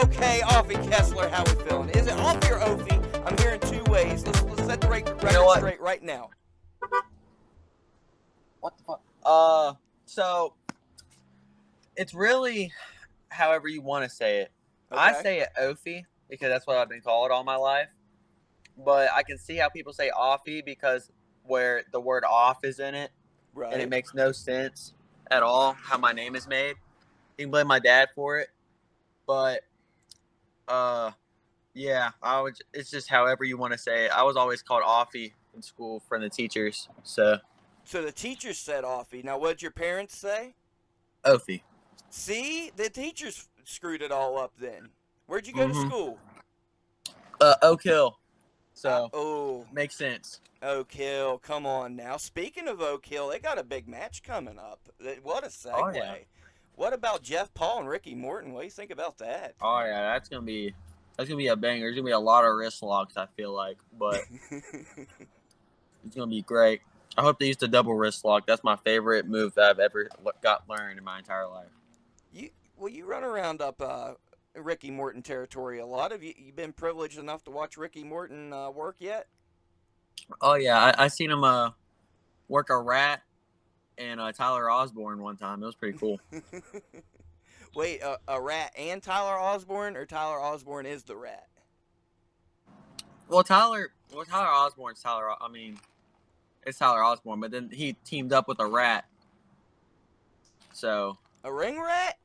Okay, Offie Kessler, how we feeling? Is it Offie or Offie? I'm hearing two ways. Let's set the record straight right now. What the fuck? So it's really however you want to say it. Okay. I say it Offie because that's what I've been called all my life. But I can see how people say Offie because where the word off is in it. Right. And it makes no sense at all how my name is made. You can blame my dad for it. But yeah, it's just however you want to say it. I was always called Offie in school from the teachers. So the teachers said Offie. Now, what did your parents say? Offie. See? The teachers screwed it all up then. Where'd you go to school? Oak Hill. So, makes sense. Oak Hill, come on now. Speaking of Oak Hill, they got a big match coming up. What a segue. Oh, yeah. What about Jeff Paul and Ricky Morton? What do you think about that? Oh, yeah, that's gonna be a banger. There's gonna be a lot of wrist locks, I feel like, but it's gonna be great. I hope they use the double wrist lock. That's my favorite move that I've ever got learned in my entire life. You run around up Ricky Morton territory a lot. Have you been privileged enough to watch Ricky Morton work yet? Oh yeah, I seen him work a rat and Tyler Osborne one time. It was pretty cool. Wait, a rat and Tyler Osborne, or Tyler Osborne is the rat? Well, Tyler Osborne's Tyler. I mean, it's Tyler Osborne, but then he teamed up with a rat. So a ring rat?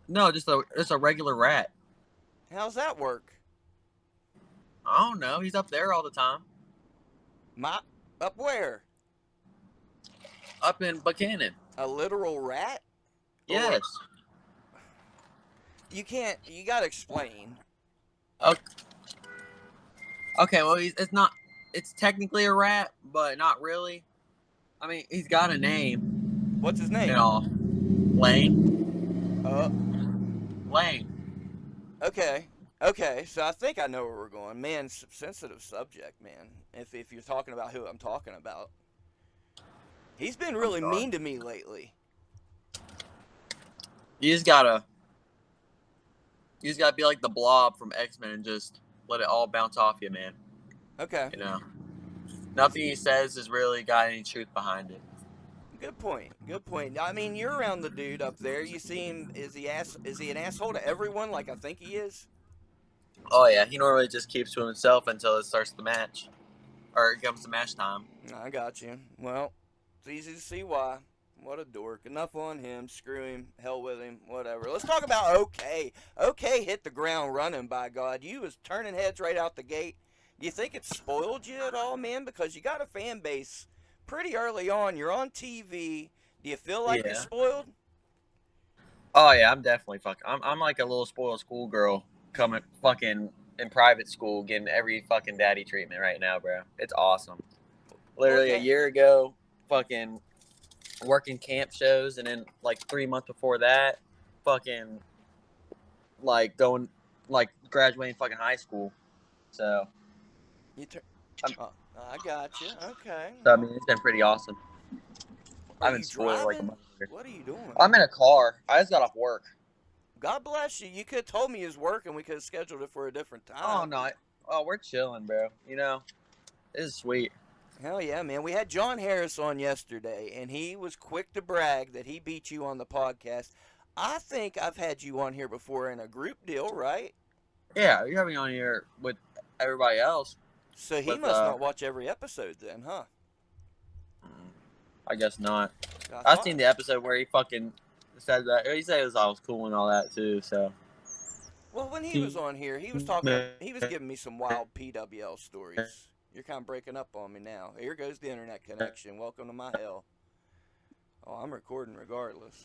No, just a regular rat. How's that work? I don't know. He's up there all the time. Up where? Up in Buchanan. A literal rat? Yes. You can't. You gotta explain. Okay. Well, it's not. It's technically a rat, but not really. I mean, he's got a name. What's his name? Lane. Lane. Okay. So I think I know where we're going. Man, sensitive subject, man. If you're talking about who I'm talking about, he's been really mean to me lately. You just gotta be like the Blob from X-Men and just let it all bounce off you, man. Okay. You know, nothing he says has really got any truth behind it. Good point. I mean, you're around the dude up there. You see him? Is he an asshole to everyone like I think he is? Oh yeah, he normally just keeps to himself until it starts the match, or it comes to match time. I got you. Well, it's easy to see why. What a dork. Enough on him. Screw him. Hell with him. Whatever. Let's talk about OK. OK hit the ground running, by God. You was turning heads right out the gate. Do you think it spoiled you at all, man? Because you got a fan base pretty early on. You're on TV. Do you feel like you're spoiled? Oh yeah, I'm definitely fucking. I'm like a little spoiled schoolgirl coming fucking in private school, getting every fucking daddy treatment right now, bro. It's awesome. Literally a year ago, fucking working camp shows, and then like 3 months before that, fucking like going like graduating fucking high school. So I got you. Okay. So I mean, it's been pretty awesome. I've been spoiled like a motherfucker. What are you doing? I'm in a car. I just got off work. God bless you. You could have told me his work and we could have scheduled it for a different time. Oh no. We're chilling, bro. You know, this is sweet. Hell yeah, man. We had John Harris on yesterday, and he was quick to brag that he beat you on the podcast. I think I've had you on here before in a group deal, right? Yeah, you have me on here with everybody else. So he must not watch every episode then, huh? I guess not. I've seen the episode where he fucking said that. He said I was cool and all that too. So. Well, when he was on here, he was talking. He was giving me some wild PWL stories. You're kind of breaking up on me now. Here goes the internet connection. Welcome to my hell. Oh, I'm recording regardless.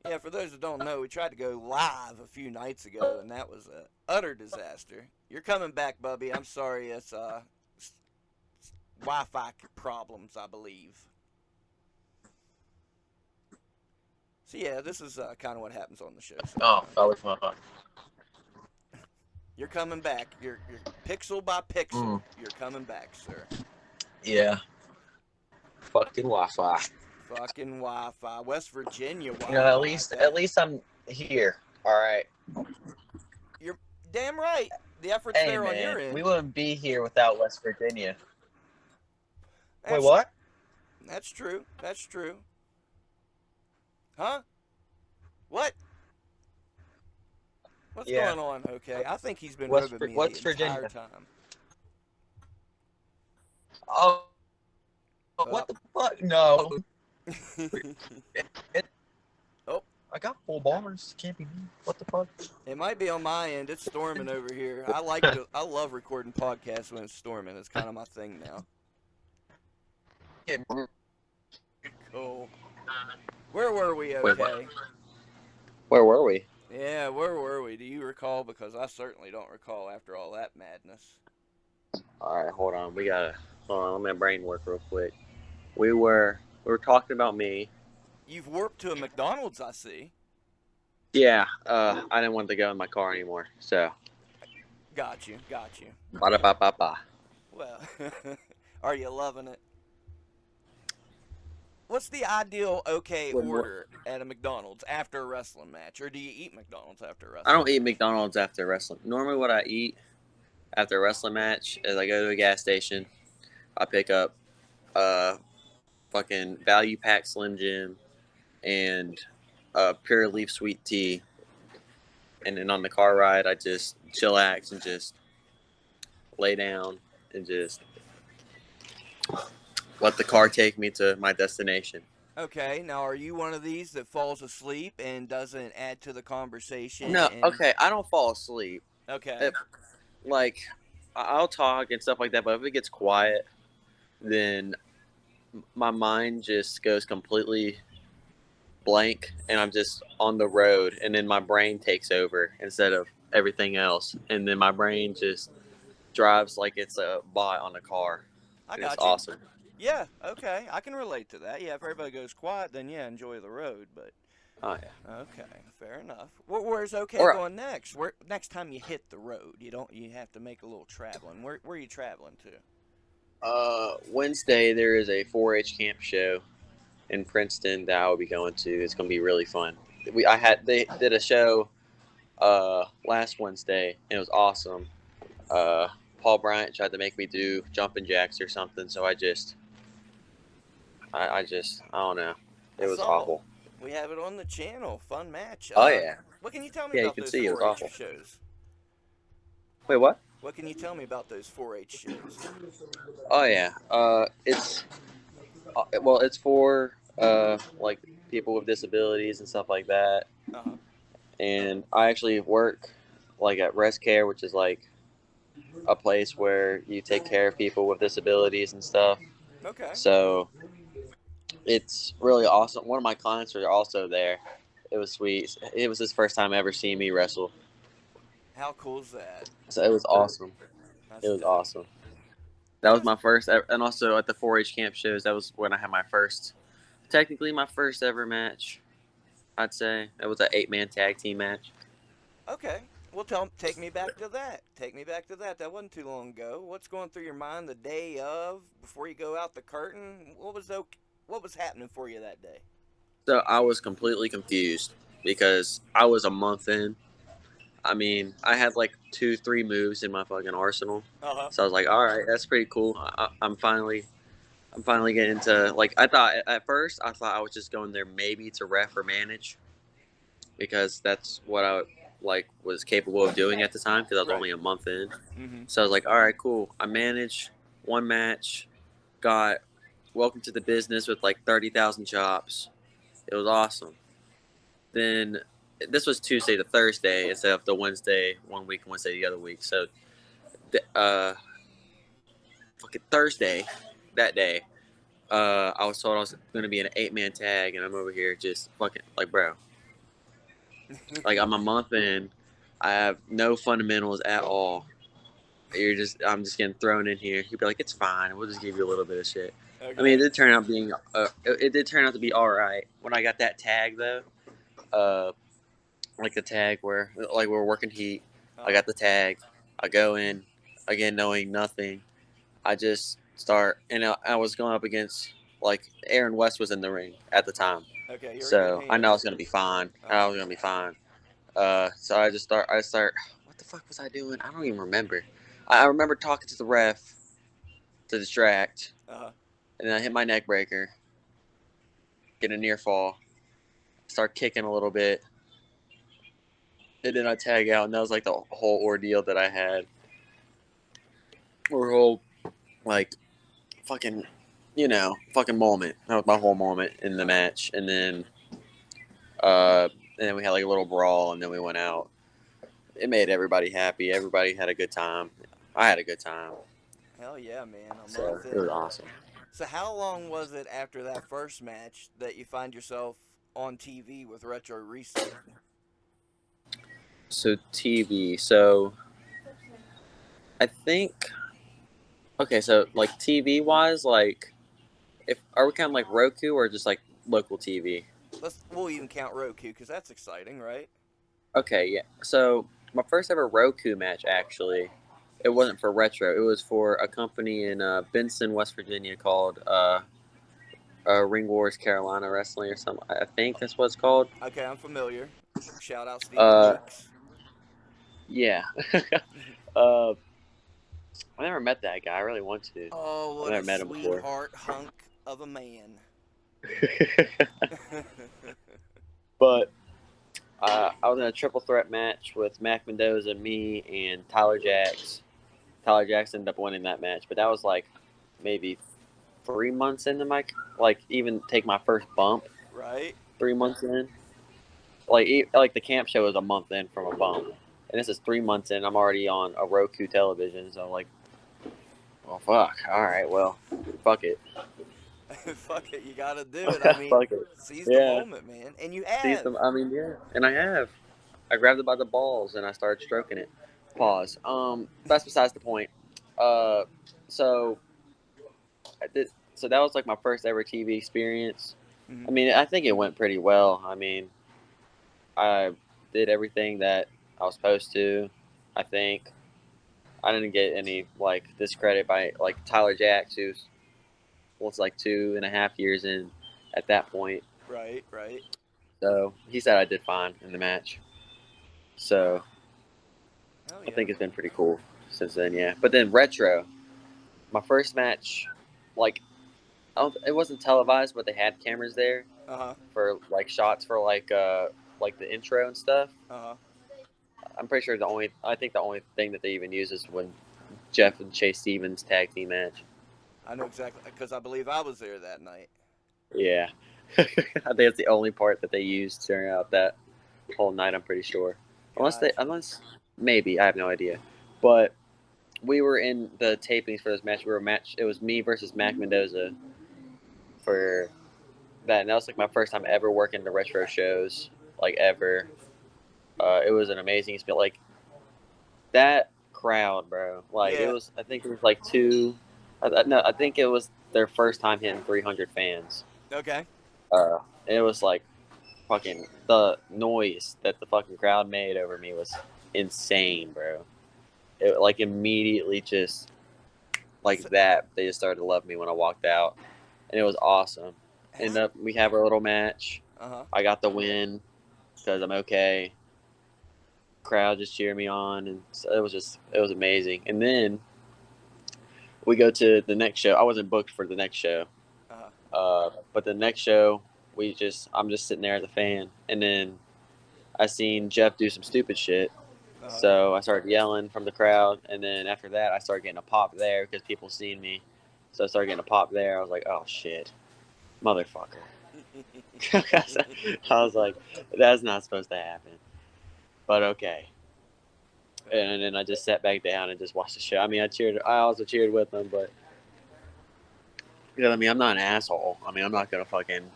Yeah, for those that don't know, we tried to go live a few nights ago, and that was an utter disaster. You're coming back, Bubby. I'm sorry. It's Wi-Fi problems, I believe. So, yeah, this is kind of what happens on the show. So, that was my phone. You're coming back. You're pixel by pixel. You're coming back, sir. Yeah. Fucking Wi-Fi. Fucking Wi-Fi. West Virginia Wi-Fi. You know, at least I'm here. All right. You're damn right. The effort's Hey, there on man, your we end. wouldn't be here without West Virginia. Wait, That's what? that's true. That's true. Huh? What? What's Yeah, going on? Okay, I think he's been ribbing me the West entire Virginia. time. Oh, Uh, what the fuck? No. It, oh, I got full bars. Can't be me. What the fuck? it might be on my end. It's storming over here. I love recording podcasts when it's storming. It's kind of my thing now. Cool. Where were we? Wait, what? Okay. Where were we? Yeah, where were we? Do you recall? Because I certainly don't recall after all that madness. All right, hold on. Hold on. Let my brain work real quick. We were talking about me. You've warped to a McDonald's, I see. Yeah. I didn't want to go in my car anymore. So. Got you, got you. Ba da ba ba ba. Well, are you loving it? What's the ideal okay What? order at a McDonald's after a wrestling match, or do you eat McDonald's after a I wrestling don't eat match? McDonald's after wrestling. Normally, what I eat after a wrestling match is I go to a gas station. I pick up a fucking value pack Slim Jim and a pure leaf sweet tea. And then on the car ride, I just chillax and just lay down and just let the car take me to my destination. Okay, now are you one of these that falls asleep and doesn't add to the conversation? No, And okay, I don't fall asleep. okay, If, like, I'll talk and stuff like that, but if it gets quiet, then my mind just goes completely blank and I'm just on the road and then my brain takes over instead of everything else. And then my brain just drives like it's a bot on a car. I And it's got you. awesome. Yeah, okay, I can relate to that. Yeah, if everybody goes quiet, then yeah, enjoy the road. But Oh yeah. okay, fair enough. Where's okay Or going next? Where next time you hit the road, you have to make a little traveling. Where are you traveling to? Wednesday there is a 4-H camp show in Princeton that I will be going to. It's going to be really fun. They did a show last Wednesday and it was awesome. Uh, Paul Bryant tried to make me do jumping jacks or something, so I don't know. I It was saw. awful. We have it on the channel. Fun match. Oh yeah, What can you tell me yeah. You about can those see it was 4-H awful. shows? Wait, what? What can you tell me about those 4-H shows? Oh yeah. It's for like people with disabilities and stuff like that. Uh huh. And I actually work like at Rest Care, which is like a place where you take care of people with disabilities and stuff. Okay. So it's really awesome. One of my clients are also there. It was sweet. It was his first time ever seeing me wrestle, How cool is that? so it was awesome. It That's was dope. awesome. That was That's my first, and also at the 4-H camp shows. That was when I had my first, technically my first ever match. I'd say it was an 8-man tag team match. okay. Well, take me back to that. Take me back to that. That wasn't too long ago. What's going through your mind the day of, before you go out the curtain? What was happening for you that day? So I was completely confused because I was a month in. I mean, I had like 2, 3 moves in my fucking arsenal. Uh huh. So I was like, all right, that's pretty cool. I'm finally getting into like I thought at first. I thought I was just going there maybe to ref or manage because that's what I like was capable of doing at the time because I was Right. only a month in. Mm-hmm. So I was like, all right, cool. I managed one match, got welcome to the business with like 30,000 chops. It was awesome. Then this was Tuesday to Thursday instead of the Wednesday one week and Wednesday the other week. So fucking Thursday that day, I was told I was going to be in an 8-man tag, and I'm over here just fucking like, bro, like I'm a month in, I have no fundamentals at all. I'm just getting thrown in here. He'd be like, it's fine. We'll just give you a little bit of shit. I mean, Okay. it did turn out to be all right. When I got that tag though, uh, like the tag where like we're working heat, I Uh-huh. got the tag. I go in again knowing nothing. I just start, and I was going up against like Aaron West was in the ring at the time. Okay, you're in good So I know hands. it's gonna be fine. I Uh-huh. was gonna be fine. So I start. What the fuck was I doing? I don't even remember. I remember talking to the ref to distract, Uh-huh. and then I hit my neck breaker, get a near fall, start kicking a little bit, and then I tag out, and that was like the whole ordeal that I had, or whole like fucking, fucking moment. That was my whole moment in the Uh-huh. match, uh, and then we had like a little brawl, and then we went out. It made everybody happy. Everybody had a good time. I had a good time. Hell yeah, man. A So month it was in. awesome. So how long was it after that first match that you find yourself on TV with Retro Reset? So TV. So I think okay. So like TV wise, like if are we counting like Roku or just like local TV? We'll even count Roku because that's exciting, right? Okay, yeah. So my first ever Roku match actually, it wasn't for retro. It was for a company in Benson, West Virginia called Ring Wars Carolina Wrestling or something. I think that's what it's called. Okay, I'm familiar. Shout out Stevie Uh, Weeks. yeah. uh, I never met that guy. I really want to. Oh, I've what never a met him before. sweetheart hunk of a man. But I was in a triple threat match with Mac Mendoza, me, and Tyler Jacks. Tyler Jacks ended up winning that match, but that was like maybe 3 months into my like even take my first bump. Right? 3 months in, like the camp show was a month in from a bump, and this is 3 months in. I'm already on a Roku television, so I'm like, well, fuck. All right, well, fuck it, Fuck it, you gotta do it. I mean, fuck it. seize the Yeah, moment, man. And you see have. some. I mean, yeah, and I have. I grabbed it by the balls and I started stroking it. Pause. That's besides the point. Uh, so I did. So that was like my first ever TV experience. Mhm. I mean, I think it went pretty well. I mean, I did everything that I was supposed to. I think I didn't get any like discredit by like Tyler Jacks, who's was like 2.5 years in at that point. Right, right. So he said I did fine in the match. So Hell I yeah. think it's been pretty cool since then. Yeah, but then retro, my first match, like it wasn't televised, but they had cameras there Uh huh. for like shots for like the intro and stuff. Uh huh. I'm pretty sure I think the only thing that they even use is when Jeff and Chase Stevens tag team match. I know exactly because I believe I was there that night. Yeah, I think it's the only part that they used during out that whole night. I'm pretty sure, Gotcha. unless maybe I have no idea, but we were in the tapings for this match. We were match. It was me versus Mac Mendoza for that, and that was like my first time ever working the retro shows, like ever. It was an amazing experience. Like that crowd, bro. Like it Yeah. was. I think it was like two. No, I think it was their first time hitting 300 fans. Okay. Uh, it was like fucking the noise that the fucking crowd made over me was insane, bro. It like immediately just like So, that they just started to love me when I walked out, and it was awesome. how? End up we have our little match. Uh huh. I got the win because I'm okay. Crowd just cheered me on, and so it was amazing. And then we go to the next show. I wasn't booked for the next show, Uh huh. but the next show I'm just sitting there as a fan, and then I seen Jeff do some stupid shit. Uh huh. So I started yelling from the crowd, and then after that, I started getting a pop there because people seen me. So I started getting a pop there. I was like, "Oh shit, motherfucker!" I was like, "That's not supposed to happen." But okay. And then I just sat back down and just watched the show. I mean, I also cheered with them, but I mean, I'm not an asshole. I mean, I'm not gonna fucking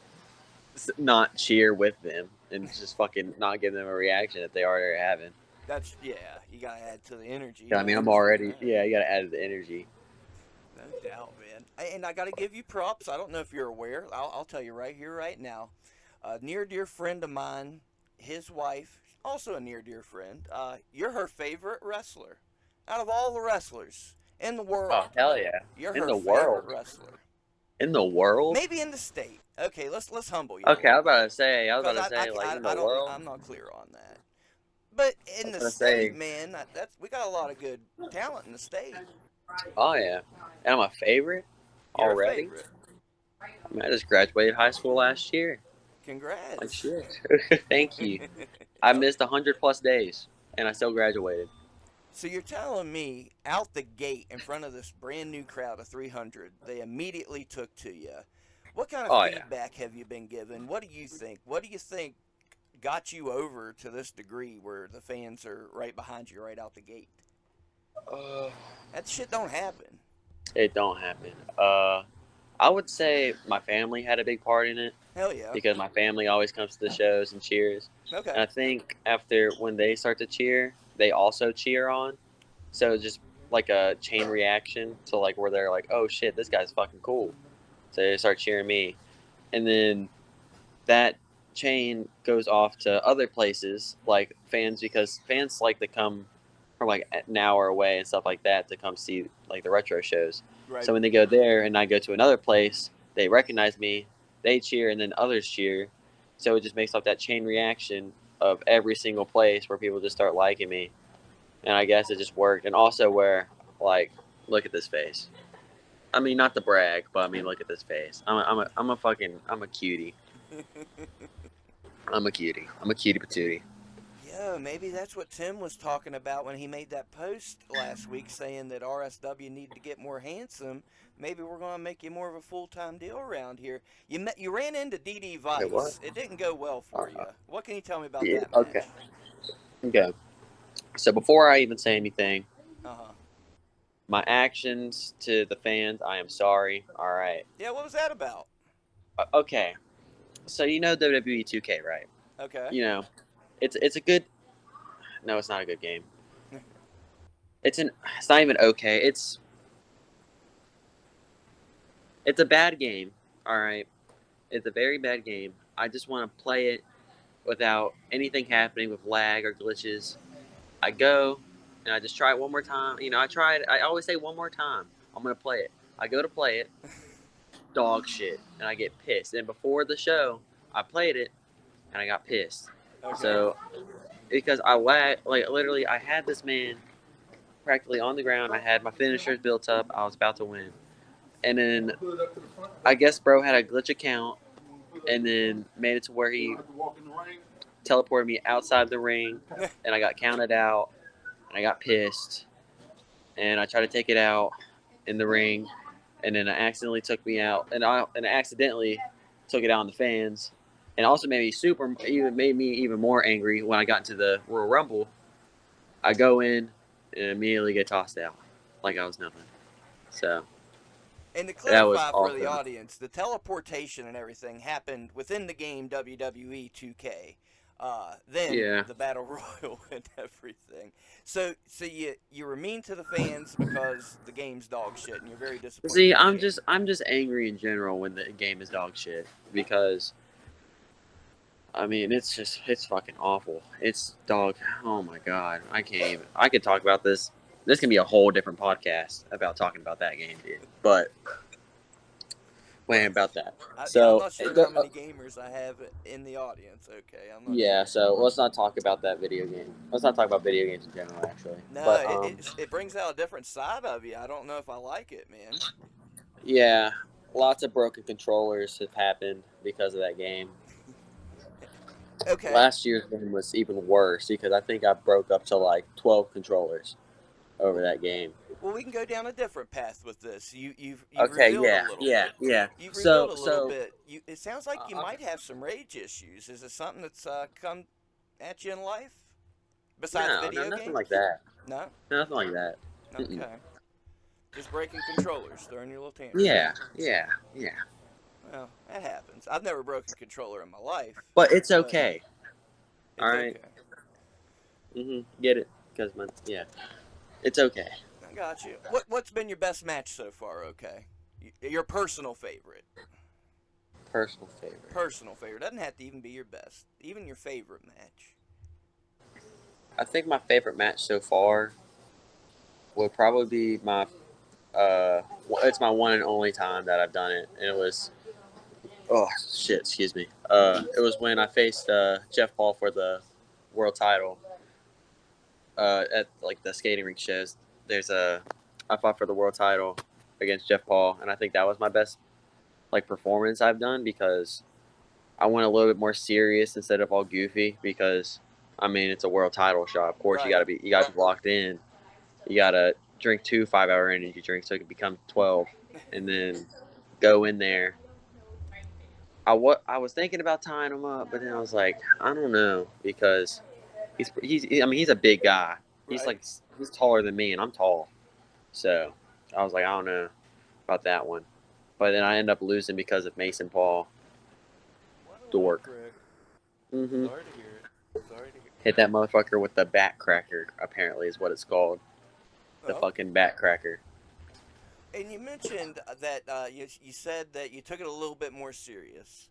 not cheer with them and just fucking not give them a reaction that they already are having. That's yeah. You gotta add to the energy. I I mean, I'm understand already that. yeah. You gotta add the energy. No doubt, man. And I gotta give you props. I don't know if you're aware. I'll tell you right here, right now. A near dear friend of mine, his wife, also a near dear friend. You're her favorite wrestler. Out of all the wrestlers in the Oh world, hell yeah! you're In her the favorite world, wrestler. In the world? Maybe in the state. Okay, let's humble you a Okay, little bit, I was because about to say, like, in the I don't world? I'm not clear on that. But I in was the gonna state, say, man, that's we got a lot of good talent in the state. oh yeah. And I'm a favorite You're a already? favorite. I mean, I just graduated high school last year. Like, Congrats. shit. Thank you. I Yep. missed 100 plus days, and I still graduated. So you're telling me out the gate in front of this brand new crowd of 300, they immediately took to you. What kind of Oh yeah. feedback have you been given? What do you think? What do you think got you over to this degree where the fans are right behind you right out the gate? Uh, That shit don't happen. it don't happen. I would say my family had a big part in it Hell yeah. because my family always comes to the shows and cheers. Okay. And I think after when they start to cheer, they also cheer on. So it's just like a chain reaction to like where they're like, oh shit, this guy's fucking cool. So they start cheering me, and then that chain goes off to other places like fans because fans like to come from like an hour away and stuff like that to come see like the retro shows. Right. So when they go there and I go to another place, they recognize me, they cheer, and then others cheer. So it just makes up that chain reaction of every single place where people just start liking me, and I guess it just worked. And also where like, look at this face. I mean, not to brag, but I mean, look at this face. I'm a cutie. I'm a cutie. I'm a cutie patootie. Yeah, maybe that's what Tim was talking about when he made that post last week saying that RSW need to get more handsome. Maybe we're going to make you more of a full-time deal around here. You ran into DD Wait, what? Vice. It didn't go well for you. What can you tell me about Yeah. that Okay. match? Okay. So before I even say anything, Uh-huh. my actions to the fans, I am sorry. All right. Yeah, what was that about? Okay. So you know WWE 2K, right? Okay. You know, it's a good. No, it's not a good game. It's an. It's not even okay. It's a bad game. All right. It's a very bad game. I just want to play it without anything happening with lag or glitches. I go and I just try it one more time. You know, I try it. I always say one more time. I'm gonna play it. I go to play it, dog shit, and I get pissed. And before the show, I played it and I got pissed. Okay. So because I like literally, I had this man practically on the ground. I had my finishers built up. I was about to win, and then I guess bro had a glitch account, and then made it to where he teleported me outside the ring, and I got counted out, and I got pissed, and I tried to take it out in the ring, and then I accidentally took me out, and I accidentally took it out on the fans, and also made me even more angry when I got into the Royal Rumble. I go in and immediately get tossed out, like I was nothing. So And to that was clarify for the awesome. audience, the teleportation and everything happened within the game WWE 2K. Then Yeah. the battle royal and everything. So you were mean to the fans because the game's dog shit, and you're very disappointed See, in the game. I'm just angry in general when the game is dog shit because I mean, it's fucking awful. It's dog. Oh my god, I can't even. I could talk about this. This can be a whole different podcast about talking about that game, dude. But wait Well, about that. yeah, I'm So not sure how many gamers I have in the audience. Okay, I'm not yeah. sure. So let's not talk about that video game. Let's not talk about video games in general, actually. No, But it brings out a different side of you. I don't know if I like it, man. yeah, lots of broken controllers have happened because of that game. Okay. Last year's game was even worse because I think I broke up to like 12 controllers over that game. Well, we can go down a different path with this. You've Okay, revealed a yeah, little yeah, bit. yeah. You've revealed So, a little so bit. It sounds like you I'm, might have some rage issues. Is it something that's come at you in life besides no, no, video nothing games? like that. No. Nothing like that. Mm-mm. Okay. Just breaking controllers, throwing your little tantrums. Yeah, yeah, yeah. Well, that happens. I've never broken a controller in my life, But it's but okay. All it's right. okay. Get it? Because yeah, it's okay. I got you. What's been your best match so far? Okay. Your personal favorite. Personal favorite. Personal favorite doesn't have to even be your best. Even your favorite match. I think my favorite match so far would probably be my uh it's my one and only time that I've done it, and it was excuse me. It was when I faced Jeff Paul for the world title at like the skating rink shows. I fought for the world title against Jeff Paul, and I think that was my best like performance I've done because I went a little bit more serious instead of all goofy because I mean it's a world title shot. Of course Right. you gotta be locked in. You gotta drink 2 5-hour energy drinks so it can become 12, and then go in there. I was thinking about tying him up, but then I was like, I don't know because I mean he's a big guy. Right. He's taller than me and I'm tall, so I was like I don't know about that one. But then I end up losing because of Mason Paul. What a little Dork. prick. Mm-hmm. Sorry to hear it. Sorry to hear. Hit that motherfucker with the bat cracker. Apparently, is what it's called. The Oh. fucking bat cracker. And you mentioned that you said that you took it a little bit more serious.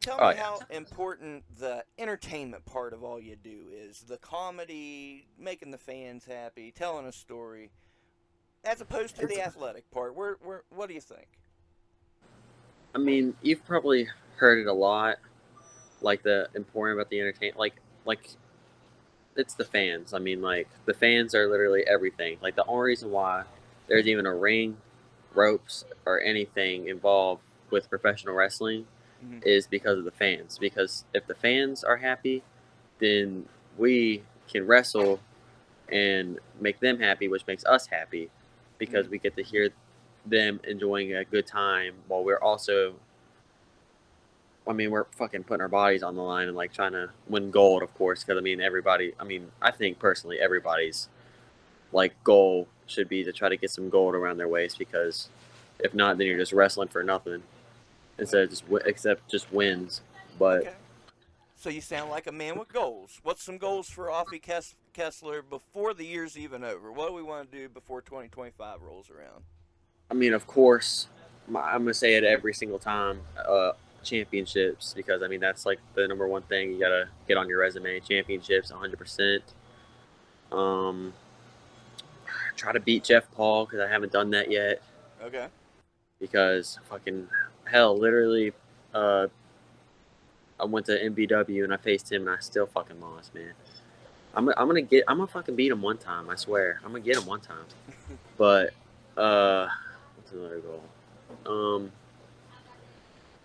Tell Oh me yeah. how important the entertainment part of all you do is. The comedy, making the fans happy, telling a story, as opposed to It's. the athletic part. What do you think? I mean, you've probably heard it a lot. Like the important about the entertainment. Like it's the fans. I mean, like the fans are literally everything. Like the only reason why there's even a ring, ropes, or anything involved with professional wrestling Hmm. is because of the fans. Because if the fans are happy, then we can wrestle and make them happy, which makes us happy Hmm. because we get to hear them enjoying a good time while we're also, I mean, we're fucking putting our bodies on the line and like trying to win gold, of course. Because I mean, I think personally, everybody's like goal should be to try to get some gold around their waist because if not, then you're just wrestling for nothing instead of except just wins. But Okay. So you sound like a man with goals. What's some goals for Offie Kessler before the year's even over? What do we want to do before 2025 rolls around? I mean, of course, I'm gonna say it every single time. Championships, because I mean that's like the number one thing you gotta get on your resume. Championships, 100%. Um, try to beat Jeff Paul because I haven't done that yet. Okay. Because fucking hell, literally, uh, I went to MBW and I faced him and I still fucking lost, man. I'm gonna fucking beat him one time. I swear, I'm gonna get him one time. But what's another goal? Um,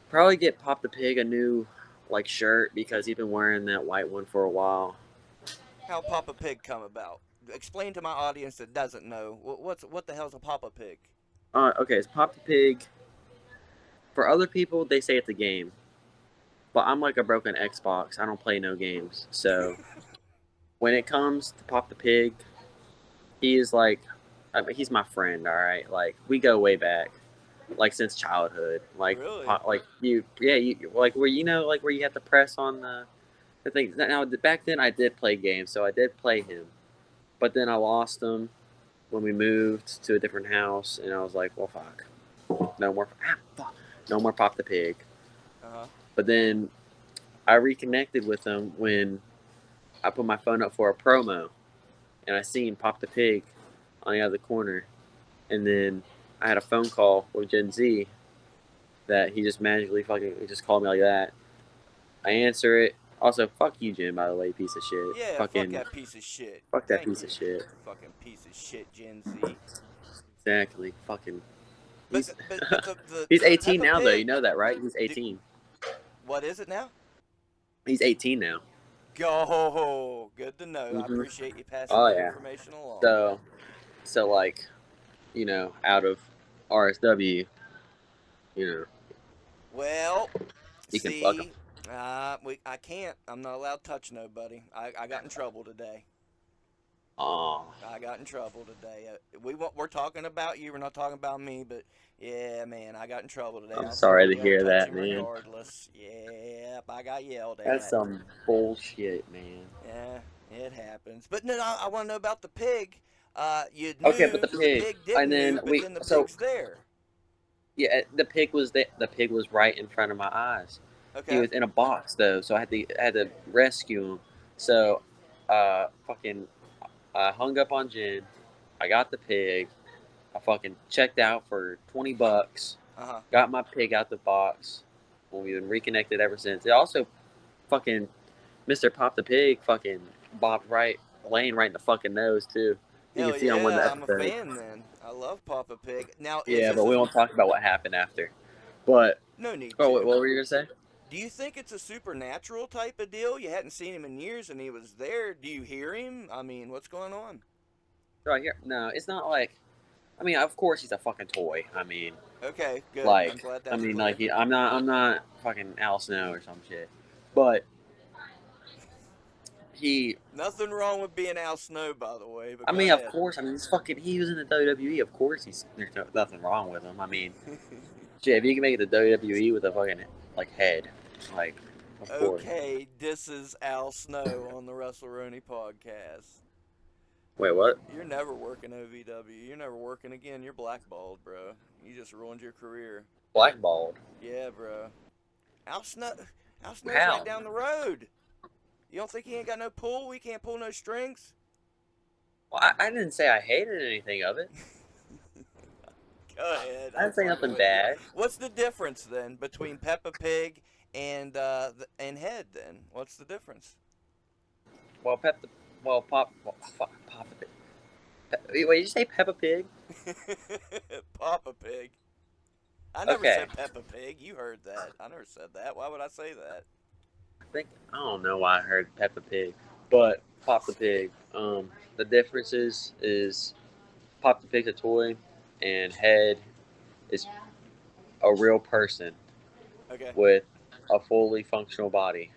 Probably get Pop the Pig a new like shirt because he's been wearing that white one for a while. How Papa Pig come about? Explain to my audience that doesn't know. What the hell's a Papa Pig? Okay, it's Pop the Pig. For other people, they say it's a game, but I'm like a broken Xbox. I don't play no games. So when it comes to Pop the Pig, he is like, I mean, he's my friend. All right, like we go way back, like since childhood. Really? Like you, yeah, you like where like where you have to press on the thing. Now back then I did play games, so I did play him, but then I lost him when we moved to a different house, and I was like, well, fuck, no more, fuck, no more Pop the Pig. Uh huh. But then I reconnected with him when I put my phone up for a promo, and I seen Pop the Pig on the other corner, and then I had a phone call with Gen Z that he just magically fucking he just called me like that. I answer it. Also, fuck you, Jim. By the way, piece of shit. Yeah. Fuck Fucking that piece of shit. fuck that Thank piece of you. shit. Fucking piece of shit, Gen Z. Exactly. Fucking. But He's but the he's the 18 Peppa now though. You Pig. know that, right? He's Do, 18. what is it now? He's 18 now. Go. Good to know. I Mm-hmm. appreciate you passing Oh that yeah. information along. So like out of RSW, you know, Well, you can fuck him. see, I can't. I'm not allowed to touch nobody. I got in trouble today. Oh, I got in trouble today. We're talking about you. We're not talking about me. But yeah, man, I got in trouble today. I'm I said sorry I to won't hear touch that, you man. regardless. Yep, I got yelled That's at. some bullshit, man. Yeah, it happens. But no, I want to know about the pig. You Okay, but knew the the pig, pig and didn't then move, but then the so pig's there. yeah, the pig was right in front of my eyes. He Okay. was in a box though, so I had to rescue him. So, fucking, I hung up on Jen. I got the pig. I fucking checked out for $20. Uh-huh. Got my pig out the box. Well, we've been reconnected ever since. It also fucking Mr. Pop the Pig fucking bopped laying right in the fucking nose too. You Hell can see on one of the yeah, I'm a episodes. fan then. I love Papa Pig. Now, is Yeah, this but a we won't talk about what happened after. But no need oh, to? what were you gonna say? Do you think it's a supernatural type of deal? You hadn't seen him in years and he was there. Do you hear him? I mean, what's going on? Right here. No, it's not like. I mean, of course he's a fucking toy. I mean, Okay, good. I'm like, glad that's clear. I'm not fucking Al Snow or some shit. But he, Nothing wrong with being Al Snow, by the way, but I go mean, of ahead. course, I mean, he was in the WWE. Of course, there's nothing wrong with him. I mean, shit, if you can make it to WWE with a fucking like head, like, of course. Okay, this is Al Snow on the WrestleRoni podcast. Wait, what? You're never working OVW. You're never working again. You're blackballed, bro. You just ruined your career. Blackballed. Yeah, bro. Al Snow. Al Snow's right How? down the road. You don't think he ain't got no pull? We can't pull no strings? Well, I didn't say I hated anything of it. Go ahead. I I'm didn't say fucking nothing with bad. you. What's the difference then between Peppa Pig and Head? Then what's the difference? Well, Pop the Pig. Wait, did you say Peppa Pig? Papa Pig. I never Okay. said Peppa Pig. You heard that. I never said that. Why would I say that? I don't know why I heard Peppa Pig, but Pop the Pig. The difference is Pop the Pig's a toy, and Head is a real person Okay. with a fully functional body.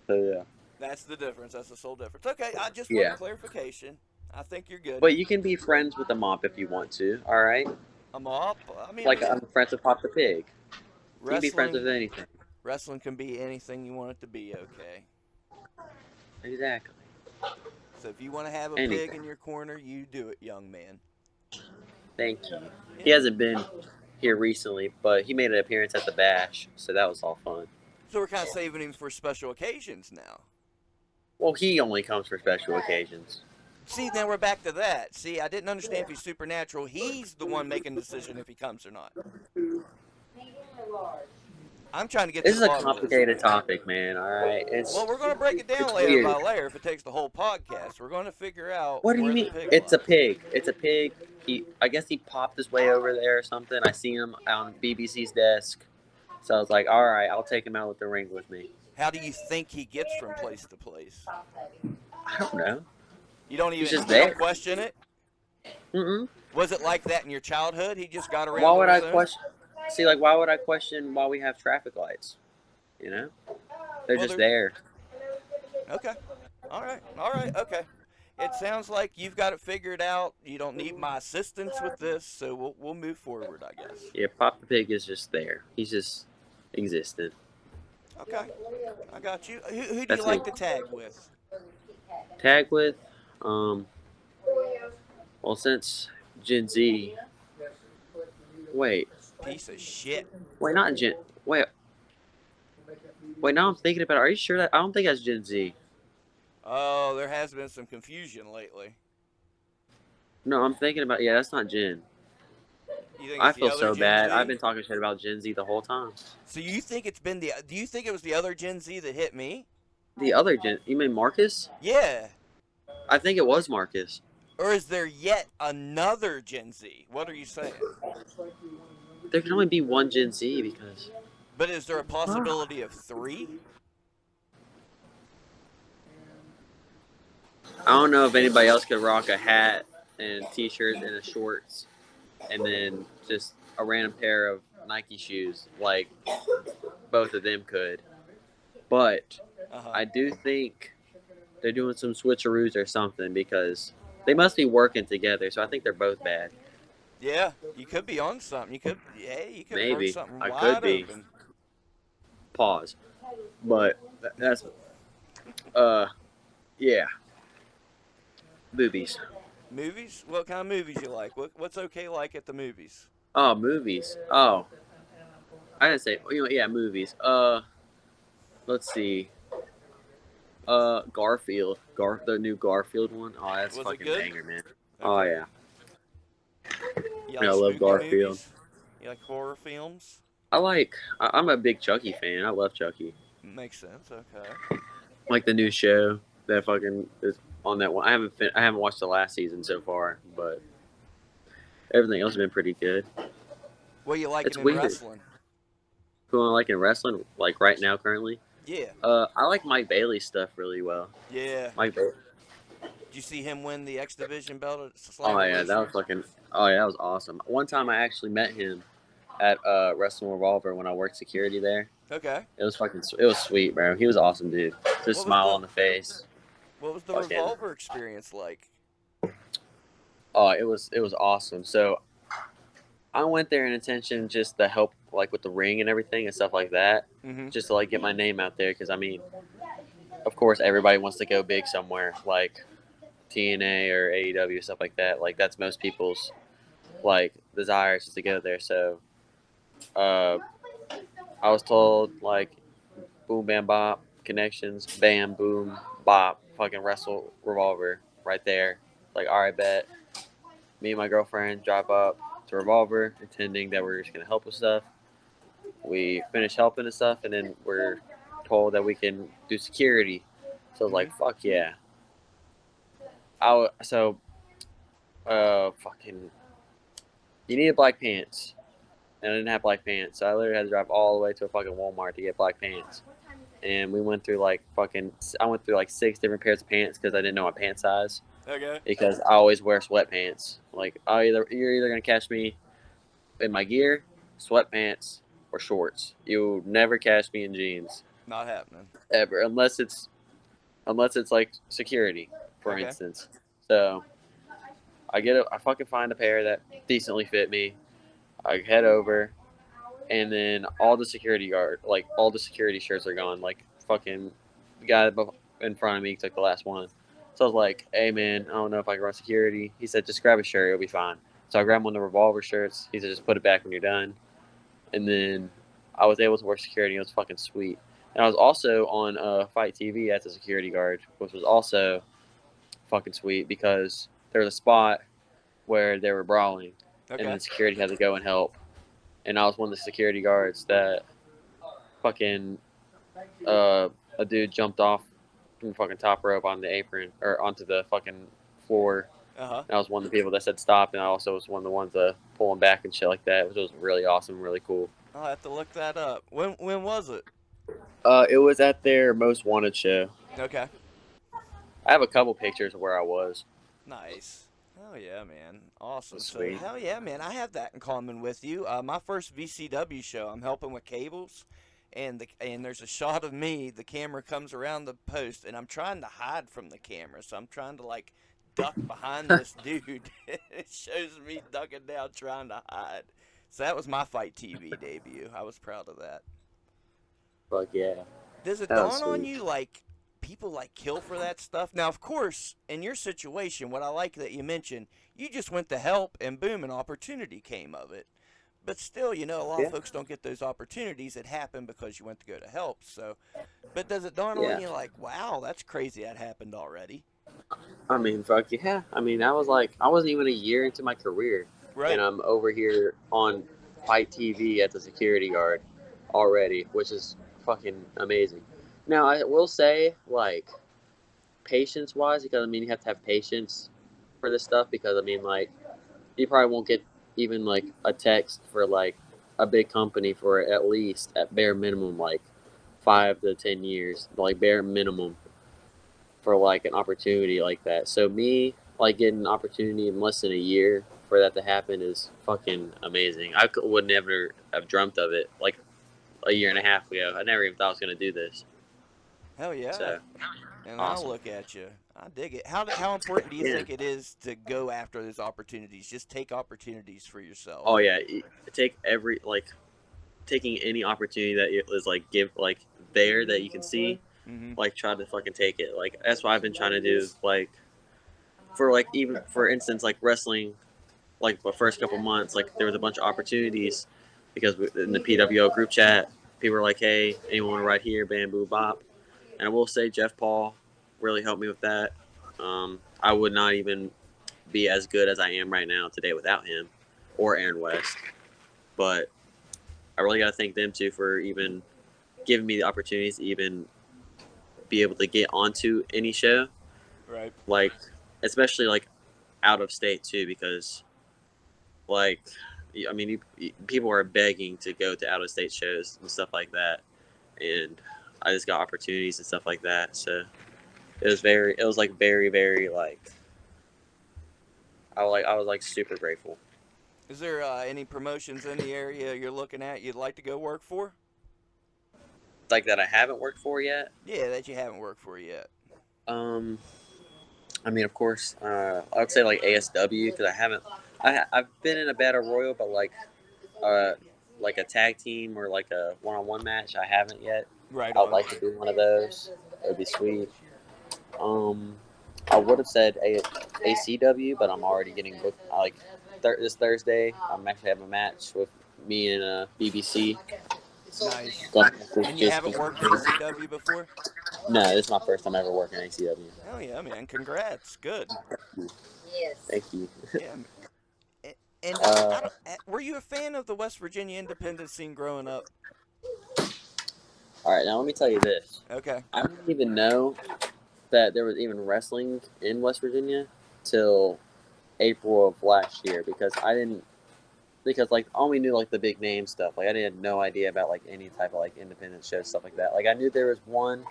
So yeah. That's the difference. That's the sole difference. Okay, I just wanted Yeah. clarification. I think you're good. But you can be friends with the mop if you want to. All right. I'm up. I mean, Like I'm friends with Pop the Pig. You can be friends wrestling. with anything. Wrestling can be anything you want it to be. Okay. Exactly. So if you want to have a pig Anything. in your corner, you do it, young man. Thank you. Yeah. He hasn't been here recently, but he made an appearance at the Bash, so that was all fun. So we're kind of saving him for special occasions now. Well, he only comes for special occasions. See, now we're back to that. See, I didn't understand if he's supernatural. He's the one making the decision if he comes or not. I'm trying to get This to is the a bottom of complicated this. topic, man. All right. Well, we're going to break it down it's layer weird. by layer if it takes the whole podcast. We're going to figure out What do you where mean? the pig It's a lies. pig. It's a pig. I guess he popped his way over there or something. I see him on BBC's desk. So I was like, all right, I'll take him out with the ring with me. How do you think he gets from place to place? I don't know. You don't even He's just you don't there. question it? Mm-mm. Was it like that in your childhood? He just got around Why would on I his own? question? See, like, why would I question why we have traffic lights? You know, they're Well, just there. Okay. All right. Okay. It sounds like you've got it figured out. You don't need my assistance with this, so we'll move forward, I guess. Yeah, Pop the Pig is just there. He's just existent. Okay. I got you. Who do That's you like it. to tag with? Tag with, well, since Gen Z. Wait, Piece of shit. not Gen. Wait, now I'm thinking about it. Are you sure that I don't think that's Gen Z? Oh, there has been some confusion lately. No, I'm thinking about. Yeah, that's not Gen. You think I it's the feel other so Gen bad. Z? I've been talking shit about Gen Z the whole time. So you think it's been the? Do you think it was the other Gen Z that hit me? The other Gen. You mean Marcus? Yeah. I think it was Marcus. Or is there yet another Gen Z? What are you saying? There can only be one Gen Z because. But is there a possibility of 3? I don't know if anybody else could rock a hat and t-shirt and a shorts and then just a random pair of Nike shoes like both of them could. But I do think they're doing some switcheroos or something because they must be working together. So I think they're both bad. Yeah, you could be on something. You could Maybe. burn something I wide could be. open. Pause. But that's yeah. Boobies. Movies? What kind of movies you like? What's okay like at the movies? Oh, movies. Oh. I didn't say yeah, movies. Let's see. Garfield. The new Garfield one. Oh, that's Was it fucking good? banger, man. Oh Okay. yeah. You Yeah, like I love spooky Garfield. movies? You like horror films? I'm a big Chucky fan. I love Chucky. Makes sense. Okay. Like the new show that fucking is on that one. I haven't watched the last season so far, but everything else has been pretty good. What you liking It's in weird. wrestling? Who I like in wrestling, like right now currently. Yeah. I like Mike Bailey's stuff really well. Yeah. Mike Bailey. Did you see him win the X Division belt at Oh yeah, that Slammiversary? was fucking. Oh yeah, that was awesome. One time I actually met him at Wrestling Revolver when I worked security there. Okay. It was sweet, bro. He was awesome, dude. Just What was smile the on the face. what was the Fucking. Revolver experience like? Oh, it was awesome. So I went there in intention just to help, like with the ring and everything and stuff like that, Mm-hmm. just to like get my name out there. Because I mean, of course, everybody wants to go big somewhere, like TNA or AEW stuff like that. Like that's most people's like desires is to go there. So uh, I was told like boom bam bop connections, bam boom bop, fucking wrestle revolver right there. Like all right, bet. Me and my girlfriend drive up to Revolver, intending that we're just gonna help with stuff. We finish helping and stuff, and then we're told that we can do security. So I was Mm-hmm. like, "Fuck yeah!" So fucking, you needed black pants, and I didn't have black pants, so I literally had to drive all the way to a fucking Walmart to get black pants. And we went through like fucking, I went through like 6 different pairs of pants because I didn't know my pant size. Okay. Because I always wear sweatpants. Like you're either gonna catch me in my gear, sweatpants, or shorts. You never catch me in jeans Not happening. ever, unless it's like security, for Okay. instance. So I fucking find a pair that decently fit me. I head over, and then all the security shirts are gone. Like fucking the guy in front of me took the last one. So I was like, "Hey man, I don't know if I can run security." He said, "Just grab a shirt, it'll be fine." So I grabbed one of the Revolver shirts. He said, "Just put it back when you're done." And then I was able to work security. It was fucking sweet. And I was also on Fight TV as a security guard, which was also fucking sweet because there was a spot where they were brawling, and Okay. then security had to go and help. And I was one of the security guards that fucking a dude jumped off from the fucking top rope on the apron or onto the fucking floor. Uh huh. And I was one of the people that said stop, and I also was one of the ones to pull him back and shit like that, which was really awesome, really cool. I'll have to look that up. When was it? It was at their Most Wanted show. Okay. I have a couple pictures of where I was. Nice. Hell yeah, man. It Awesome. was So sweet. hell yeah, man. I have that in common with you. My first VCW show, I'm helping with cables, and there's a shot of me. The camera comes around the post, and I'm trying to hide from the camera. So I'm trying to like duck behind this dude. It shows me ducking down trying to hide. So that was my Fight TV debut. I was proud of that. Fuck yeah. Does it That was dawn on sweet. you like people like kill for that stuff? Now, of course, in your situation, what I like that you mentioned, you just went to help and boom, an opportunity came of it. But still, a lot of Yeah. folks don't get those opportunities that happen because you went to go to help. So, but does it dawn on Yeah. you like, wow, that's crazy that happened already? I mean, fuck yeah. I mean, I wasn't even a year into my career, and Right. I'm over here on Fight TV as a security guard already, which is fucking amazing. Now, I will say, like, patience wise, because I mean, you have to have patience for this stuff, because I mean, like, you probably won't get even like a text for like a big company for at least at bare minimum like 5 to 10 years, like bare minimum for like an opportunity like that. So me like getting an opportunity in less than a year for that to happen is fucking amazing. Would never have dreamt of it like a year and a half ago. I never even thought I was gonna do this. Hell yeah. So And I'll awesome. look at you. I dig it. How important do you Yeah. think it is to go after those opportunities? Just take opportunities for Oh yourself. yeah. Take every like taking any opportunity that is like give like there that you can see, Mm-hmm. like try to fucking take it. Like that's what I've been trying to do. Like for like even for instance like wrestling, like the first couple months, like there was a bunch of opportunities because in the PWO group chat, people were like, "Hey, anyone right here, bamboo bop." And I will say Jeff Paul really helped me with that. I would not even be as good as I am right now today without him or Aaron West. But I really got to thank them too for even giving me the opportunities to even be able to get onto any show, Right. like especially like out of state too, because like I mean people are begging to go to out of state shows and stuff like that, and I just got opportunities and stuff like that. So it was like very very like I was like super grateful. Is there any promotions in the area you're looking at you'd like to go work for? Like that I haven't worked for yet. Yeah, that you haven't worked for yet. Um, I mean, of course, I would say like ASW because I haven't. I've been in a battle royal, but uh, like a tag team or like a one-on-one match, I haven't yet. Right I would on. like to do one of those. It would be sweet. Um, I would have said ACW, but I'm already getting booked. Like this Thursday, I'm actually having a match with me and BBC. Nice. Gonna And you just haven't worked ACW before? no, this is my first time ever working ACW. Hell yeah, man. Congrats. Good. Thank you. Yeah. And I Uh, don't. Were you a fan of the West Virginia independent scene growing up? all right, now let me tell you this. Okay. I didn't even know that there was even wrestling in West Virginia till April of last year because I didn't because like I only knew like the big name stuff. Like I didn't have no idea about like any type of like independent show stuff like that. Like I knew there was one.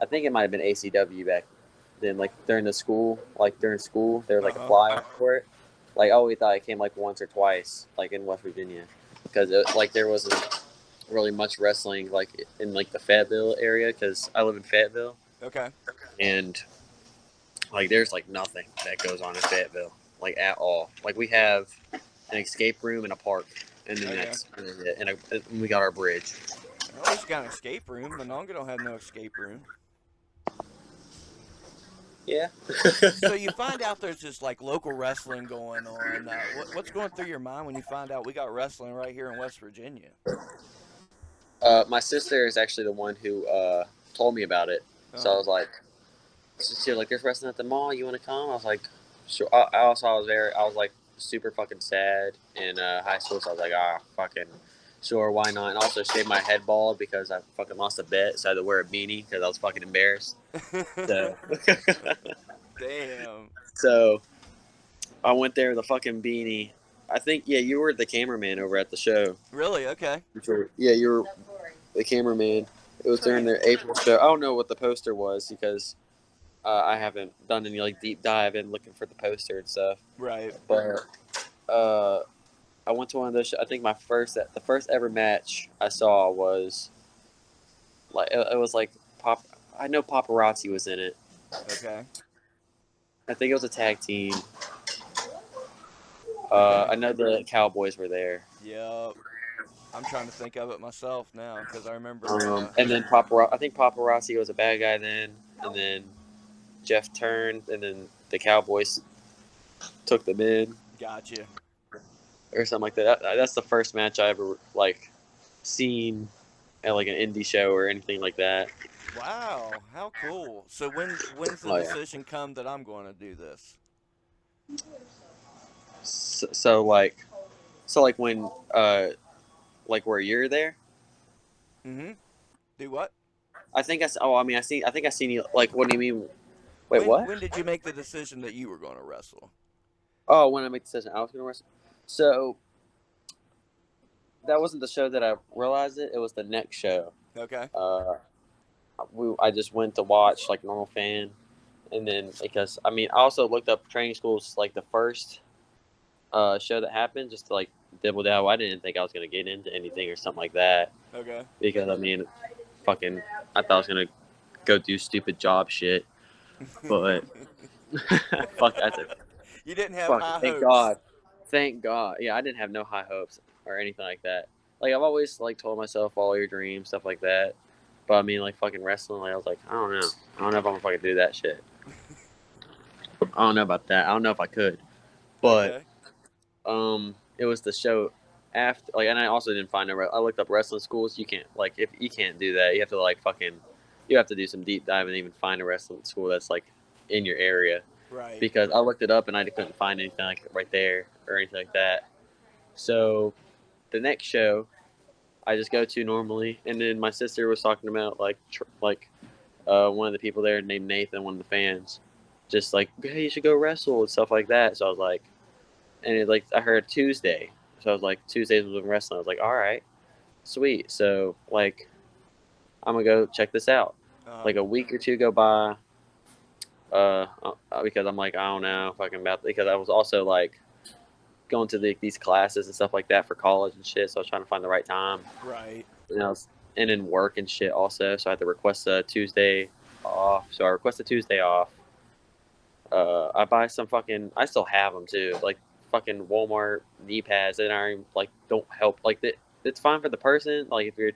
I think it might have been ACW back then. Like during the school, like during school, there was like a Uh flyer for it. Like I always thought it came like once or twice, like in West Virginia, because like there wasn't really much wrestling like in like the Fayetteville area because I live in Fayetteville huh. Okay. and like there's like nothing that goes on in Fayetteville like at all. Like we have an escape room and a park, and then Okay. that's really it. And we got our bridge. Well, at least you got an escape room. Mononga don't have no escape room. Yeah. So you find out there's this like local wrestling going on. What's going through your mind when you find out we got wrestling right here in West Virginia? My sister is actually the one who told me about it. Uh So I huh. was like, she was like, "There's wrestling at the mall. You want to come?" I was like, "Sure." I was like super fucking sad in high school. So I was like, "Ah, fucking sure, why not?" And also shaved my head bald because I fucking lost a bet, so I had to wear a beanie because I was fucking embarrassed. So, Damn. so I went there with a fucking beanie. I think yeah, you were the cameraman over at the show. Really? Okay. Yeah, you were the cameraman. It was during Damn. their April show. I don't know what the poster was because I haven't done any like deep dive in looking for the poster and stuff. Right. But uh, I went to one of those. I think the first ever match I saw was like it was like pop. I know paparazzi was in it. Okay. I think it was a tag team. Okay. I know the Cowboys were there. Yep. I'm trying to think of it myself now because I remember. And then I think paparazzi was a bad guy then, and then Jeff turned, and then the Cowboys took them in Gotcha. or something like that. That's the first match I ever like seen at like an indie show or anything like that. Wow. How cool. So when's the Oh yeah. decision come that I'm going to do this? So like when like where you're there. Mm-hmm. Do what? I think I. Oh, I mean, I think I seen you. Like, what do you mean? Wait, When what? when did you make the decision that you were going to wrestle? Oh, when I make the decision, I was gonna wrestle. So that wasn't the show that I realized it. It was the next show. Okay. Uh, I just went to watch like normal fan, and then because I mean I also looked up training schools like the first show that happened just to like dibble dabble. I didn't think I was gonna get into anything or something like that Okay. because I mean, fucking, I thought I was gonna go do stupid job shit, but fuck that's it. You didn't have Fuck, high thank hopes. God, thank God. Yeah, I didn't have no high hopes or anything like that. Like I've always like told myself follow your dreams, stuff like that. But I mean, like fucking wrestling, like I was like, I don't know. I don't know if I'm gonna fucking do that shit. I don't know about that. I don't know if I could. But Okay. it was the show after. Like, and I also didn't find a. I looked up wrestling schools. You can't like if you can't do that. You have to like fucking. You have to do some deep dive and even find a wrestling school that's like in your area. Right. because I looked it up and I couldn't find anything like right there or anything like that. So the next show I just go to normally, and then my sister was talking about one of the people there named Nathan, one of the fans, just like, hey, you should go wrestle and stuff like that. So I was like, and it, like I heard Tuesday, so I was like, Tuesdays was wrestling. I was like, all right, sweet. So like, I'm gonna go check this out. Uh-huh. Like a week or two go by, because I'm like, I don't know, fucking about, because I was also like going to these classes and stuff like that for college and shit. So I was trying to find the right time. Right. And I was in work and shit also, so I had to request a Tuesday off. So I requested Tuesday off. I buy some fucking. I still have them too, like fucking Walmart knee pads that aren't like don't help. Like it's fine for the person, like if you're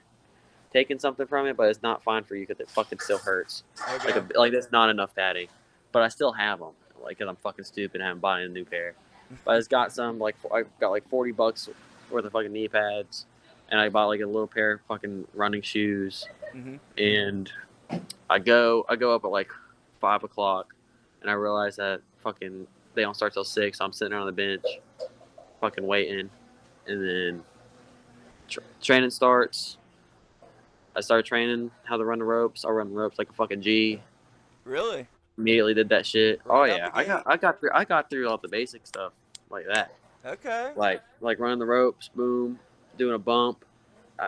taking something from it, but it's not fine for you because it fucking still hurts. Okay. Like there's not enough padding, but I still have them. Like, cause I'm fucking stupid and haven't bought a new pair. But I just got some. Like I got like $40 worth of fucking knee pads, and I bought like a little pair of fucking running shoes. Mm-hmm. And I go up at like 5 o'clock, and I realize that fucking they don't start till 6. So I'm sitting there on the bench, fucking waiting, and then training starts. I started training how to run the ropes. I run the ropes like a fucking G. Really? Immediately did that shit. Oh Right out yeah, the I got gate. I got through I got through all the basic stuff like that. Okay. Like running the ropes, boom, doing a bump.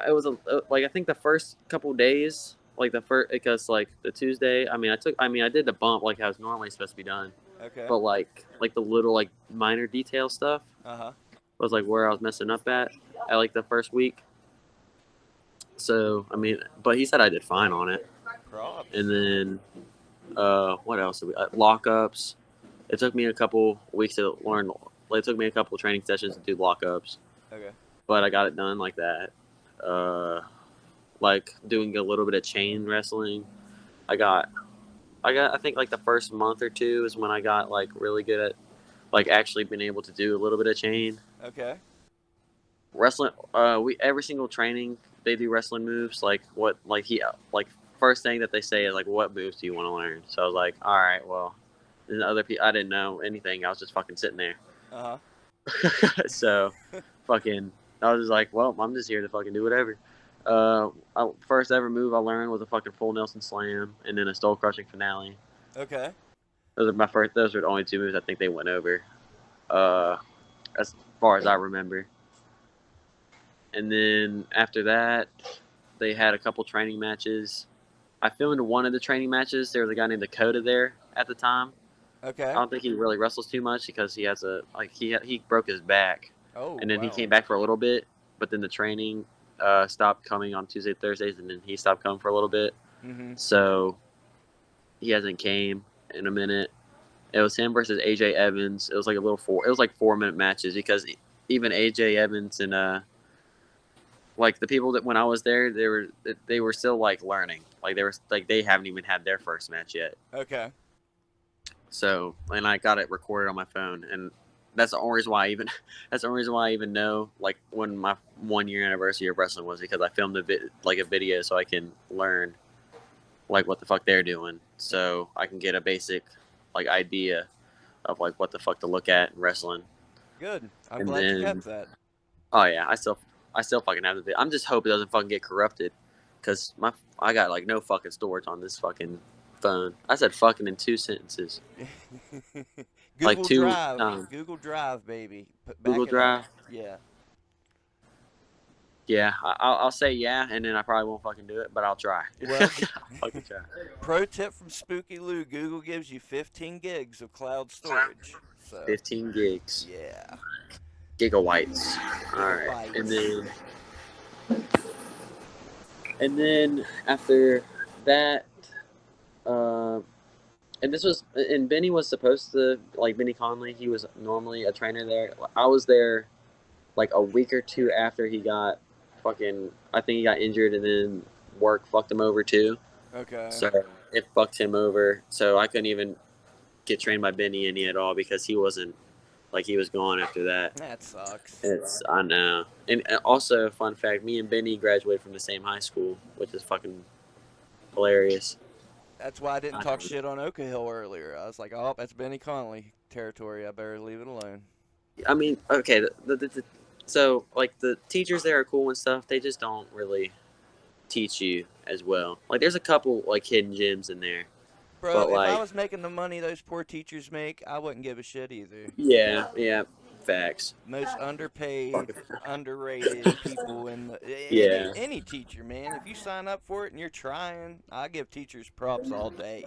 It was like I think the first couple days, like the first, because like the Tuesday, I did the bump like how it's normally supposed to be done, Okay. but like the little like minor detail stuff Uh-huh. was like where I was messing up at like the first week. So but he said I did fine on it. And Props. then what else? Lockups. It took me a couple weeks to learn. It took me a couple training sessions to do lockups, Okay. but I got it done like that. Like doing a little bit of chain wrestling. I got, I think like the first month or two is when I got like really good at like actually being able to do a little bit of chain Okay. wrestling. We every single training they do wrestling moves. Like what, like first thing that they say is like, what moves do you want to learn? So I was like, all right, well, and other people, I didn't know anything. I was just fucking sitting there. Uh-huh. So, fucking, I was just like, well, I'm just here to fucking do whatever. First ever move I learned was a fucking full Nelson slam and then a stole crushing finale. Okay. Those are the only two moves I think they went over, uh, as far as I remember. And then after that, they had a couple training matches. I filmed one of the training matches. There was a guy named Dakota there at the time. I Okay. don't think he really wrestles too much because he has he broke his back, Oh, and then he wow. came back for a little bit, but then the training stopped coming on Tuesday, Thursdays, and then he stopped coming for a little bit. Mm-hmm. So he hasn't came in a minute. It was him versus AJ Evans. It was like it was like 4 minute matches because even AJ Evans and like the people that when I was there, they were still like learning. Like they haven't even had their first match yet. Okay. So, and I got it recorded on my phone, and that's the only reason why I even that's the only reason why I even know like when my 1 year anniversary of wrestling was, because I filmed a video so I can learn like what the fuck they're doing, so I can get a basic like idea of like what the fuck to look at in wrestling. Good. I'm And glad you then kept that. oh yeah, I still fucking have the video. I'm just hoping it doesn't fucking get corrupted, because I got like no fucking storage on this fucking phone. I said fucking in 2 sentences, like Google two Drive. times. Google Drive, baby. Back Google it up. Drive. Yeah. Yeah, I'll say yeah, and then I probably won't fucking do it, but I'll try. Well, I'll fucking try. pro tip from Spooky Lou: Google gives you 15 gigs of cloud storage. So, 15 gigs, yeah, gigabytes. All right, gigabytes. and then after that, uh, and Benny was supposed to, like, Benny Conley. He was normally a trainer there. I was there like a week or two after he got fucking. I think he got injured, and then work fucked him over too. Okay. So it fucked him over. So I couldn't even get trained by Benny any at all because he wasn't, like, he was gone after that. That sucks. I know. And also, fun fact: me and Benny graduated from the same high school, which is fucking hilarious. That's why I didn't talk shit on Oka Hill earlier. I was like, oh, that's Benny Connolly territory. I better leave it alone. I mean, okay, so like the teachers there are cool and stuff. They just don't really teach you as well. Like there's a couple like hidden gems in there, Bro, but if I like was making the money those poor teachers make, I wouldn't give a shit either. yeah, facts. Most underpaid, Fucking underrated people in yeah, any teacher, man. If you sign up for it and you're trying, I give teachers props all day.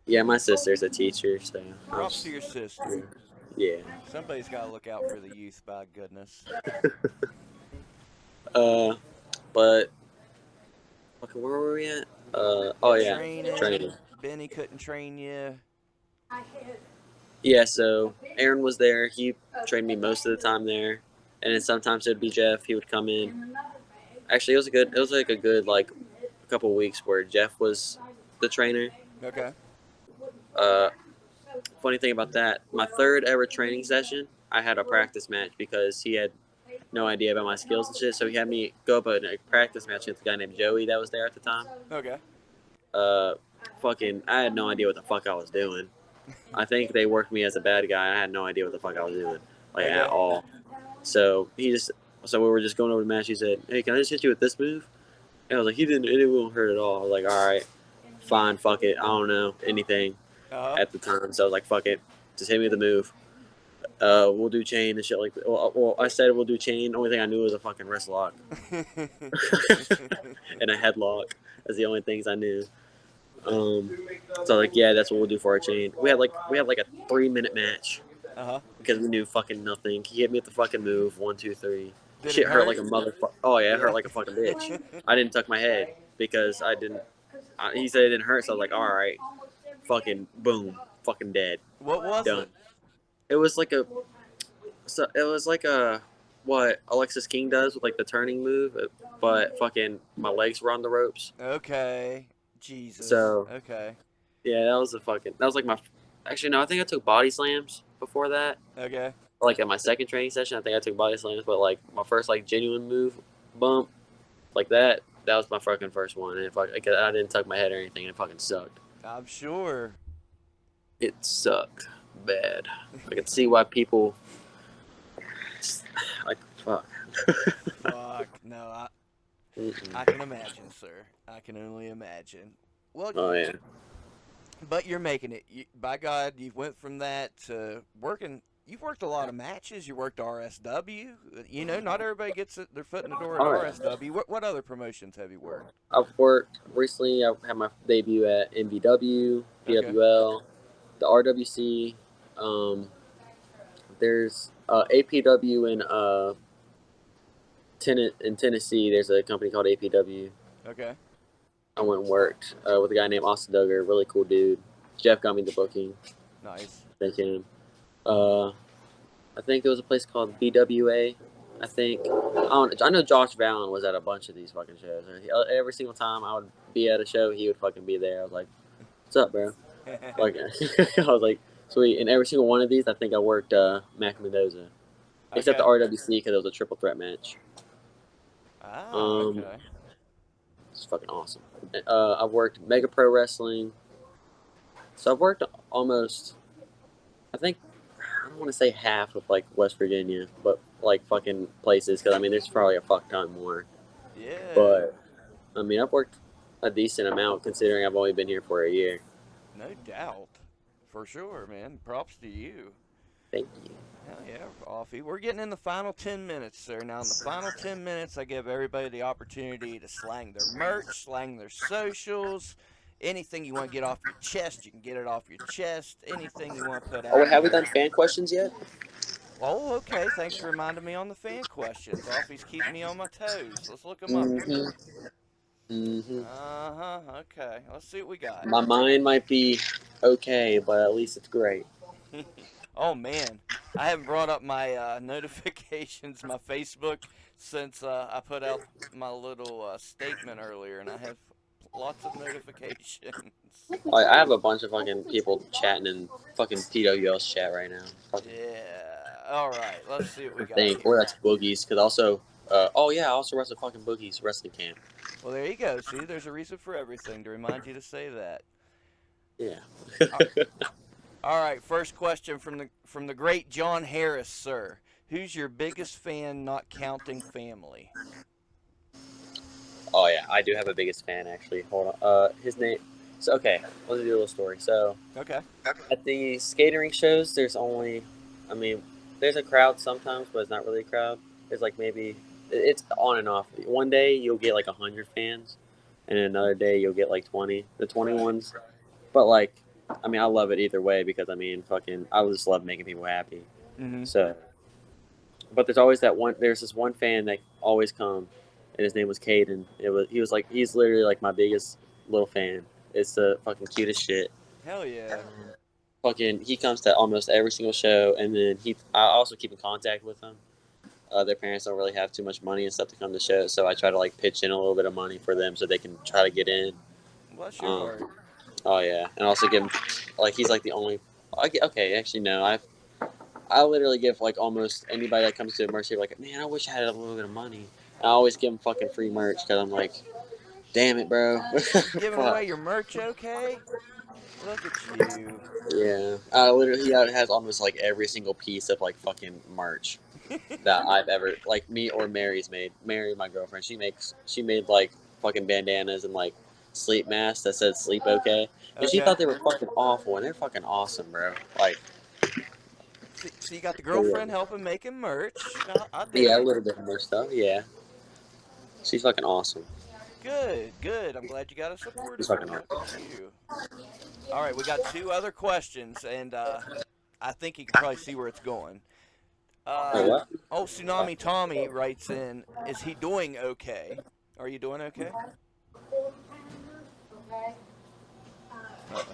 yeah. My sister's a teacher, so Props to your sister. yeah. Somebody's got to look out for the youth, by goodness. Uh, but okay, where were we at? Oh yeah, training. Training. Benny couldn't train you. Yeah, so Aaron was there. He trained me most of the time there, and then sometimes it'd be Jeff. He would come in. Actually, it was a good. It was like a good like a couple weeks where Jeff was the trainer. Okay. Uh, funny thing about that, my third ever training session, I had a practice match because he had no idea about my skills and shit. So he had me go up a practice match against a guy named Joey that was there at the time. Okay. Fucking, I had no idea what the fuck I was doing. I think they worked me as a bad guy. I had no idea what the fuck I was doing, like Okay. at all. So so we were just going over the match. He said, "Hey, can I just hit you with this move?" And I was like, it won't hurt at all. I was like, all right, fine, fuck it. I don't know anything at the time, so I was like, fuck it, just hit me with the move. We'll do chain and shit like that. Well, I said we'll do chain. The only thing I knew was a fucking wrist lock and a headlock. That's the only things I knew. So like, yeah, that's what we'll do for our chain. We had like a 3-minute match because we knew fucking nothing. He hit me with the fucking move 1, 2, 3. Did Shit it hurt hurt? like a motherfucker. Oh yeah, it hurt like a fucking bitch. I didn't tuck my head because I didn't. He said it didn't hurt, so I was like, all right, fucking boom, fucking dead. What was Done. it? It was like a. So it was like a what Alexis King does with like the turning move, but fucking my legs were on the ropes. Okay. Jesus. So Okay. yeah, that was like my. Actually, no, I think I took body slams before that. Okay. Like at my second training session, I think I took body slams, but like my first like genuine move, bump, like that was my fucking first one. And if I didn't tuck my head or anything, and it fucking sucked. I'm sure. It sucked bad. I could see why people like fuck. Fuck. No, Mm-mm. I can imagine, sir. I can only imagine. Well, Oh yeah. but you're making it. By God, you went from that to working. You've worked a lot of matches. You worked RSW. You know, not everybody gets their foot in the door at Oh, yeah. RSW. What other promotions have you worked? I've worked recently. I had my debut at NBW, PWL, the RWC. There's APW in Tennessee. There's a company called APW. Okay. I went and worked with a guy named Austin Duggar, really cool dude. Jeff got me the booking. Nice. Thank him. I think there was a place called BWA. I think I know Josh Vallon was at a bunch of these fucking shows. Every single time I would be at a show, he would fucking be there. I was like, "What's up, bro?" Like, I was like, "Sweet." And every single one of these, I think I worked Mac Mendoza, except the RWC because it was a triple threat match. Ah, okay. It's fucking awesome. I've worked Mega Pro Wrestling. So I've worked almost, I think, I don't want to say half of like West Virginia, but like fucking places because I mean there's probably a fuck ton more. Yeah. But I mean I've worked a decent amount considering I've only been here for a year. No doubt. For sure, man. Props to you. Thank you. Hell yeah, Offie. We're getting in the final 10 minutes, sir. Now, in the final 10 minutes, I give everybody the opportunity to slang their merch, slang their socials, anything you want to get off your chest, you can get it off your chest. Anything you want to put out. Oh, have we done fan questions yet? Oh, okay. Thanks for reminding me on the fan questions. Offie's keeping me on my toes. Let's look them up here. Uh-huh. Okay. Let's see what we got. My mind might be okay, but at least it's great. Oh, man. I haven't brought up my notifications, my Facebook, since I put out my little statement earlier, and I have lots of notifications. I have a bunch of fucking people chatting in fucking PWL's chat right now. Yeah. All right. Let's see what we got think, here. or that's Boogie's, because also, I also wrestled fucking Boogie's wrestling camp. Well, there you go. See, there's a reason for everything to remind you to say that. Yeah. All right, first question from the great John Harris, sir. Who's your biggest fan, not counting family? Oh yeah, I do have a biggest fan actually. Hold on. His name. So okay, let's do a little story. So Okay. at the skating rink shows, there's only, I mean, there's a crowd sometimes, but it's not really a crowd. There's like maybe it's on and off. One day you'll get like 100 fans, and another day you'll get like 20. The 20 Right. ones, but like, I mean, I love it either way because I mean, fucking, I just love making people happy. Mm-hmm. So, but there's always that one. There's this one fan that always come, and his name was Caden. He's literally like my biggest little fan. It's the fucking cutest shit. Hell yeah. Fucking, he comes to almost every single show, and then I also keep in contact with them. Their parents don't really have too much money and stuff to come to shows, so I try to like pitch in a little bit of money for them so they can try to get in. Bless your Um, heart. oh yeah, and also give him, like, he's like the only. Okay, actually no, I literally give like almost anybody that comes to a merch, like, man, I wish I had a little bit of money. And I always give them fucking free merch because I'm like, damn it, bro. You giving Fuck. away your merch, okay? Look at you. Yeah, literally, he has almost like every single piece of like fucking merch that I've ever, like, me or Mary's made. Mary, my girlfriend, she made like fucking bandanas and like sleep masks that said "sleep okay," and she Okay. thought they were fucking awful, and they're fucking awesome, bro. Like, So you got the for real. girlfriend helping making merch. I dig Yeah, a it. little bit more stuff. Yeah, she's fucking awesome. Good, good. I'm glad you got a supportive She's fucking one. awesome. Look at you. All right, we got two other questions, and I think you can probably see where it's going. Wait, Uh, what? oh, Tsunami Tommy writes in, is he doing okay? Are you doing okay? Uh-oh.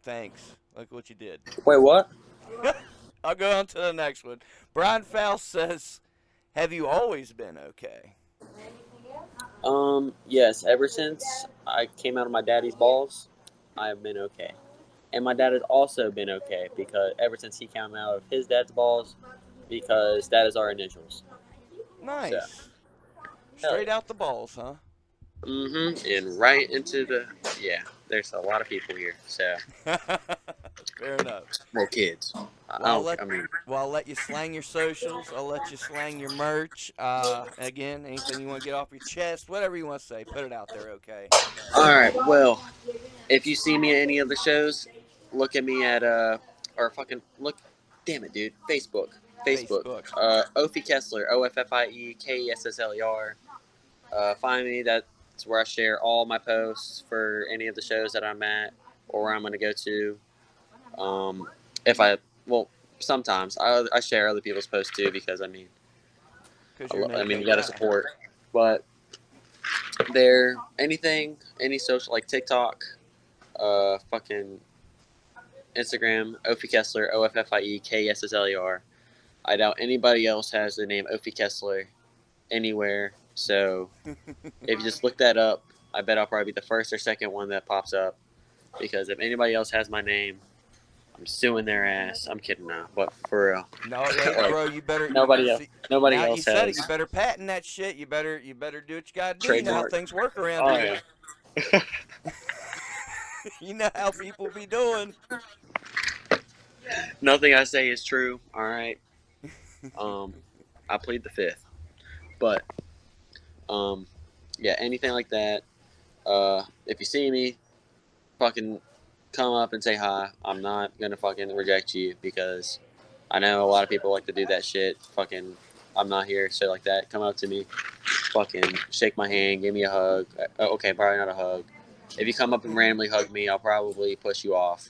Thanks. Look what you did. Wait, what? I'll go on to the next one. Brian Faust says, have you always been okay? Yes. Ever since I came out of my daddy's balls, I've been okay. And my dad has also been okay because ever since he came out of his dad's balls, because that is our initials. So, Nice. hell Straight yeah. out the balls, huh? And right into the, yeah. There's a lot of people here, so Fair enough. more kids. I Well, don't. I mean, I'll let you slang your socials. I'll let you slang your merch. Again, anything you want to get off your chest, whatever you want to say, put it out there, okay? all right. Well, if you see me at any of the shows, look at me at or fucking look. Damn it, dude. Facebook. Facebook. Offie Kessler. OFFIEKESSLER. Find me. That's where I share all my posts for any of the shows that I'm at or where I'm going to go to. If I, well, sometimes I share other people's posts too because Because you're an I mean, okay you got to guy. support. But there, anything, any social, like TikTok, fucking Instagram, Offie Kessler, OFFIEKESSLER. I doubt anybody else has the name Offie Kessler anywhere. So if you just look that up, I bet I'll probably be the first or second one that pops up. Because if anybody else has my name, I'm suing their ass. I'm kidding now, but for real, No, hey, like, bro, you better. nobody else, See, nobody now you else said it. has You better patent that shit. You better do what you gotta do. You know how trademark. things work around Oh here. yeah. You know how people be doing. Nothing I say is true. All right. Um, I plead the fifth. But um, yeah, anything like that. If you see me, fucking come up and say hi. I'm not gonna fucking reject you because I know a lot of people like to do that shit. Fucking, I'm not here, shit like that. Come up to me, fucking shake my hand, give me a hug. Okay, probably not a hug. If you come up and randomly hug me, I'll probably push you off.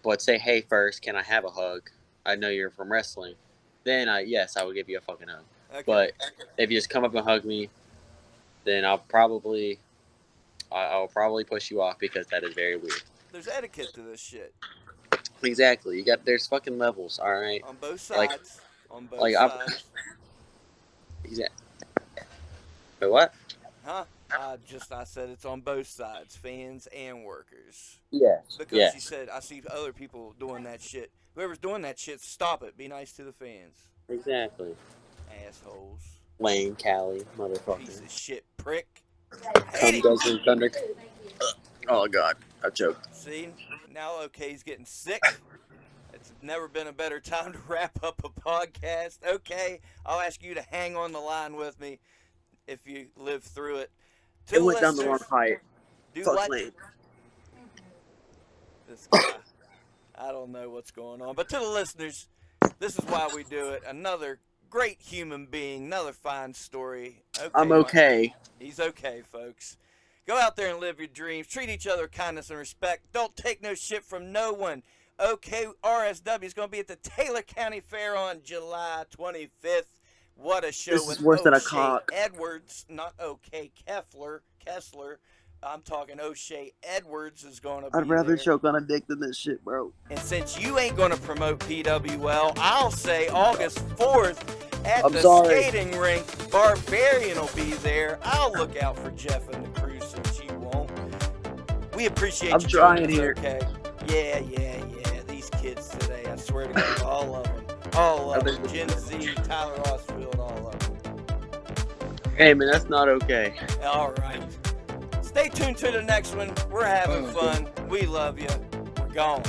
But say hey first, can I have a hug? I know you're from wrestling. Then yes, I will give you a fucking hug. Okay. But if you just come up and hug me, then I'll probably push you off because that is very weird. There's etiquette to this shit. Exactly. There's fucking levels, all right. On both Like sides. On both like I've sides. exactly. But what? Huh? I said it's on both sides, fans and workers. Yes. Because you Yes. said I see other people doing that shit. Whoever's doing that shit, stop it. Be nice to the fans. Exactly. Assholes. Lane, Cali, Piece motherfucker. of shit prick. I hate Come it. Guzzling Thunder. Oh god, I choked. See? Now OK's getting sick. It's never been a better time to wrap up a podcast. Okay, I'll ask you to hang on the line with me if you live through it. To It the went down the wrong listeners, pipe. do Fuck what? Lane. This guy. I don't know what's going on. But to the listeners, this is why we do it. Another great human being, another fine story. Okay, I'm okay. He's okay, folks. Go out there and live your dreams. Treat each other with kindness and respect. Don't take no shit from no one. OK RSW is going to be at the Taylor County Fair on July 25th. What a show This with is worse than a O'Shea cock. Edwards, not OK Kessler. I'm talking O'Shea Edwards is going to be I'd rather there. choke on a dick than this shit, bro. And since you ain't going to promote PWL, I'll say August 4th at the skating rink. Barbarian will be there. I'll look out for Jeff and the crew since you won't. We appreciate you trying joining us, here. okay? Yeah. These kids today, I swear to God, all of them. All of them. Gen Z, Tyler Osfield, all of them. Hey, man, that's not okay. All right. Stay tuned to the next one. We're having fun. We love you. We're gone.